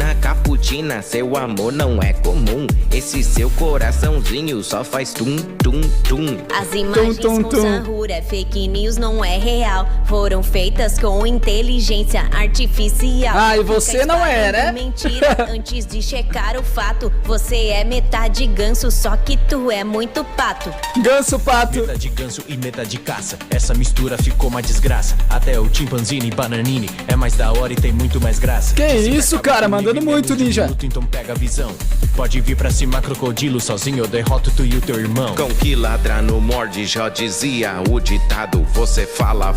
Na caputina, seu amor não é comum. Esse seu coraçãozinho só faz tum, tum, tum. As imagens tum, com tum. Sanhura é fake news, não é real. Foram feitas com inteligência artificial. Ah, e você Fica não é, espalhando né? mentira antes de checar o fato. Você é metade ganso, só que tu é muito pato. Ganso pato. Metade ganso e metade caça. Essa mistura ficou uma desgraça. Até o chimpanzini e bananini é mais da hora e tem muito mais graça. Que Você isso, acaba cara, comigo mandando em muito, menos de um ninja. minuto, então pega a visão. Pode vir pra cima, crocodilo, sozinho eu derroto tu e o teu irmão. Cão que ladra no morde, já dizia o ditado. Você fala